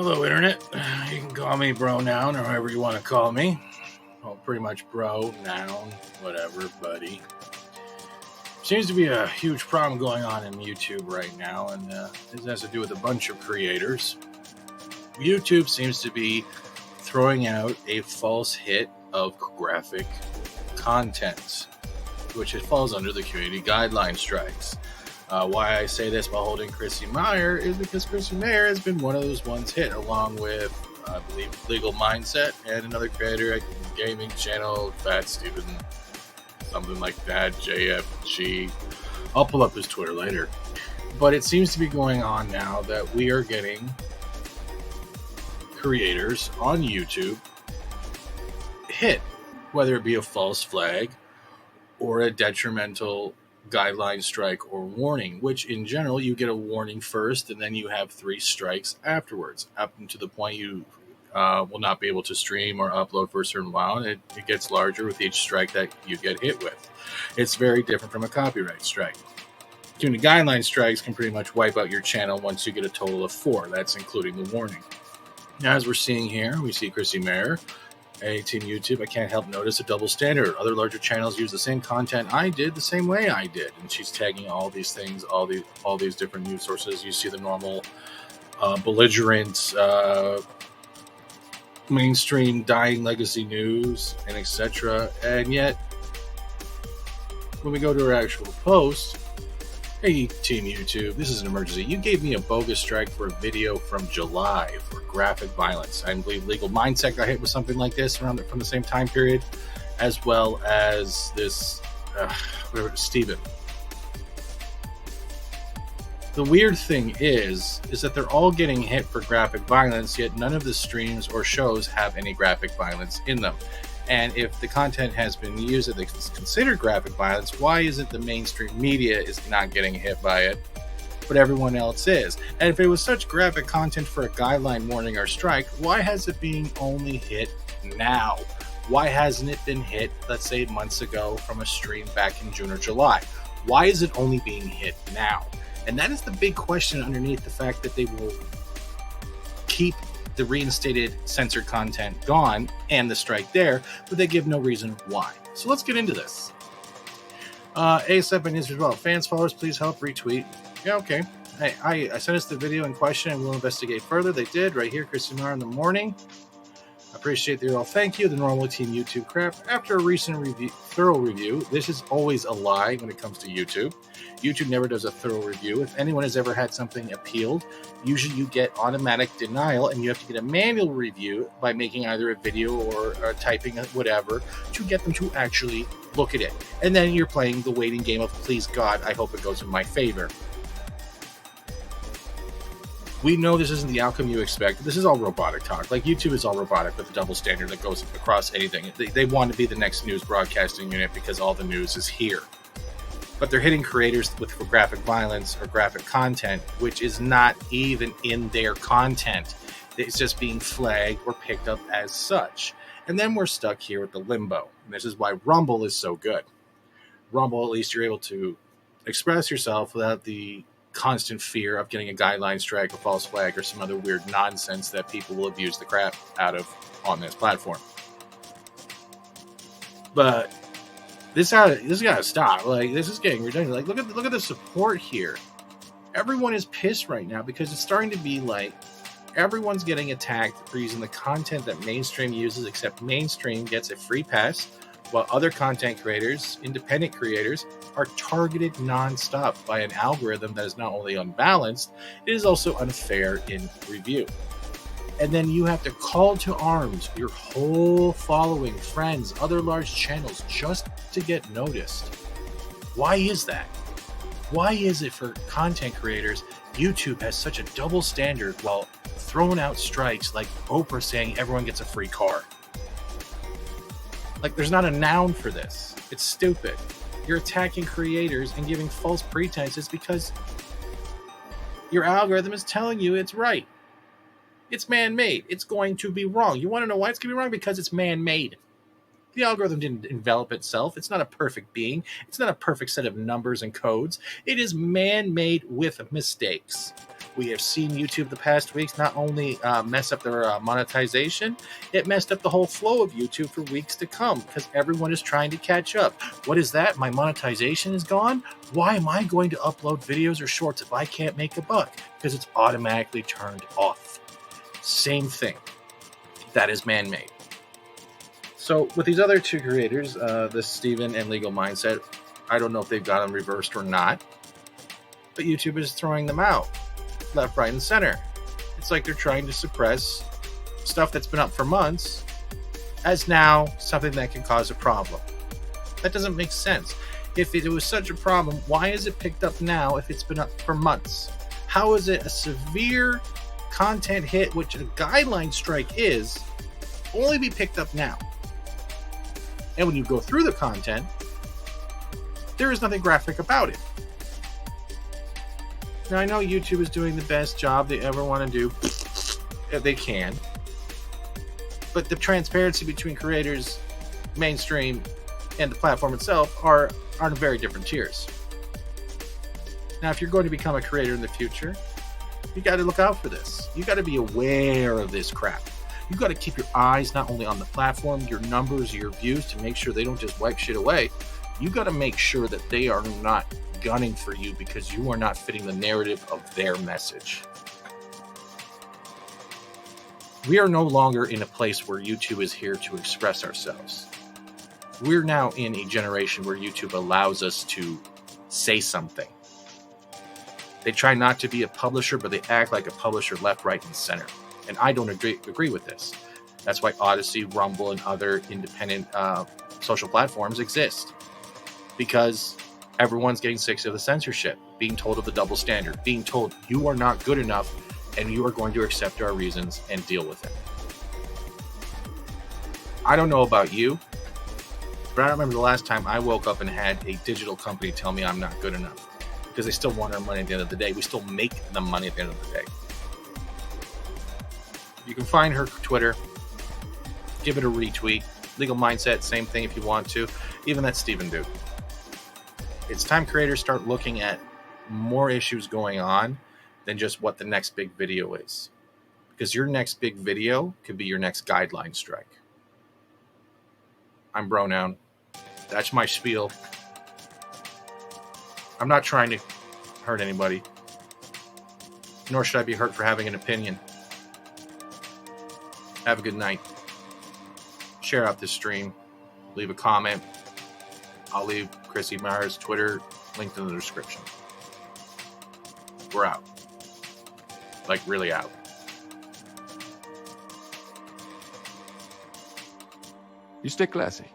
Hello, Internet. You can call me bro, noun, or however you want to call me. Well, pretty much bro, noun, whatever, buddy. Seems to be a huge problem going on in YouTube right now, and this has to do with a bunch of creators. YouTube seems to be throwing out a false hit of graphic content, which it falls under the community guideline strikes. Why I say this while holding Chrissy Meyer is because Chrissy Meyer has been one of those ones hit, along with, I believe, Legal Mindset and another creator, a gaming channel, Fat Steven, something like that, JFG. I'll pull up his Twitter later. But it seems to be going on now that we are getting creators on YouTube hit, whether it be a false flag or a detrimental guideline strike or warning, which in general you get a warning first and then you have 3 strikes afterwards, up to the point you will not be able to stream or upload for a certain while, and it gets larger with each strike that you get hit with. It's very different from a copyright strike. Community guideline strikes can pretty much wipe out your channel once you get a total of 4. That's including the warning. Now, as we're seeing here, we see Chrissy Meyer, a Team YouTube. I can't help notice a double standard. Other larger channels use the same content I did the same way I did, and she's tagging all these things, all these different news sources. You see the normal belligerent mainstream dying legacy news and etc. And yet, when we go to her actual post, hey Team YouTube, this is an emergency. You gave me a bogus strike for a video from July for graphic violence. I believe Legal Mindset got hit with something like this from the same time period, as well as this, Steven. The weird thing is that they're all getting hit for graphic violence, yet none of the streams or shows have any graphic violence in them. And if the content has been used that is considered graphic violence, why isn't the mainstream media is not getting hit by it, but everyone else is? And if it was such graphic content for a guideline warning or strike, why has it been only hit now? Why hasn't it been hit, let's say, months ago from a stream back in June or July? Why is it only being hit now? And that is the big question underneath the fact that they will keep the reinstated censored content gone and the strike there, but they give no reason why. So let's get into this. ASAP and Israel as well. Fans, followers, please help retweet. Yeah, okay. Hey, I sent us the video in question and we'll investigate further. They did right here, Christian R in the morning. Appreciate the all. Thank you. The normal Team YouTube crap. After a recent thorough review, this is always a lie when it comes to YouTube. YouTube never does a thorough review. If anyone has ever had something appealed, usually you get automatic denial and you have to get a manual review by making either a video or typing whatever to get them to actually look at it. And then you're playing the waiting game of, please God, I hope it goes in my favor. We know this isn't the outcome you expect. This is all robotic talk. Like, YouTube is all robotic with a double standard that goes across anything. They want to be the next news broadcasting unit because all the news is here. But they're hitting creators with graphic violence or graphic content, which is not even in their content. It's just being flagged or picked up as such. And then we're stuck here with the limbo. And this is why Rumble is so good. Rumble, at least you're able to express yourself without the constant fear of getting a guideline strike or false flag or some other weird nonsense that people will abuse the crap out of on this platform. But this gotta stop. Like, this is getting ridiculous. Like, look at the support here. Everyone is pissed right now because it's starting to be like everyone's getting attacked for using the content that mainstream uses, except mainstream gets a free pass, while other content creators, independent creators, are targeted nonstop by an algorithm that is not only unbalanced, it is also unfair in review. And then you have to call to arms your whole following, friends, other large channels, just to get noticed. Why is that? Why is it for content creators, YouTube has such a double standard while throwing out strikes like Oprah saying everyone gets a free car? Like, there's not a noun for this. It's stupid. You're attacking creators and giving false pretenses because your algorithm is telling you it's right. It's man-made. It's going to be wrong. You want to know why it's going to be wrong? Because it's man-made. The algorithm didn't envelop itself. It's not a perfect being. It's not a perfect set of numbers and codes. It is man-made with mistakes. We have seen YouTube the past weeks not only mess up their monetization, it messed up the whole flow of YouTube for weeks to come because everyone is trying to catch up. What is that? My monetization is gone? Why am I going to upload videos or shorts if I can't make a buck? Because it's automatically turned off. Same thing. That is man-made. So with these other two creators, this Steven and Legal Mindset, I don't know if they've got them reversed or not, but YouTube is throwing them out left, right, and center. It's like they're trying to suppress stuff that's been up for months as now something that can cause a problem. That doesn't make sense. If it was such a problem, why is it picked up now if it's been up for months? How is it a severe content hit, which a guideline strike is, only be picked up now? And when you go through the content, there is nothing graphic about it. Now, I know YouTube is doing the best job they ever want to do, if they can. But the transparency between creators, mainstream, and the platform itself are on very different tiers. Now, if you're going to become a creator in the future, you got to look out for this. You got to be aware of this crap. You got to keep your eyes not only on the platform, your numbers, your views, to make sure they don't just wipe shit away. You got to make sure that they are not gunning for you because you are not fitting the narrative of their message. We are no longer in a place where YouTube is here to express ourselves. We're now in a generation where YouTube allows us to say something. They try not to be a publisher, but they act like a publisher left, right, and center. And I don't agree with this. That's why Odyssey, Rumble, and other independent social platforms exist. Because everyone's getting sick of the censorship, being told of the double standard, being told you are not good enough and you are going to accept our reasons and deal with it. I don't know about you, but I don't remember the last time I woke up and had a digital company tell me I'm not good enough. Because they still want our money at the end of the day. We still make them money at the end of the day. You can find her Twitter. Give it a retweet. Legal Mindset, same thing if you want to. Even that Steven dude. It's time creators start looking at more issues going on than just what the next big video is. Because your next big video could be your next guideline strike. I'm Bronown. That's my spiel. I'm not trying to hurt anybody. Nor should I be hurt for having an opinion. Have a good night. Share out this stream. Leave a comment. I'll leave Chrissy Meyer's Twitter linked in the description. We're out. Like, really out. You stay classy.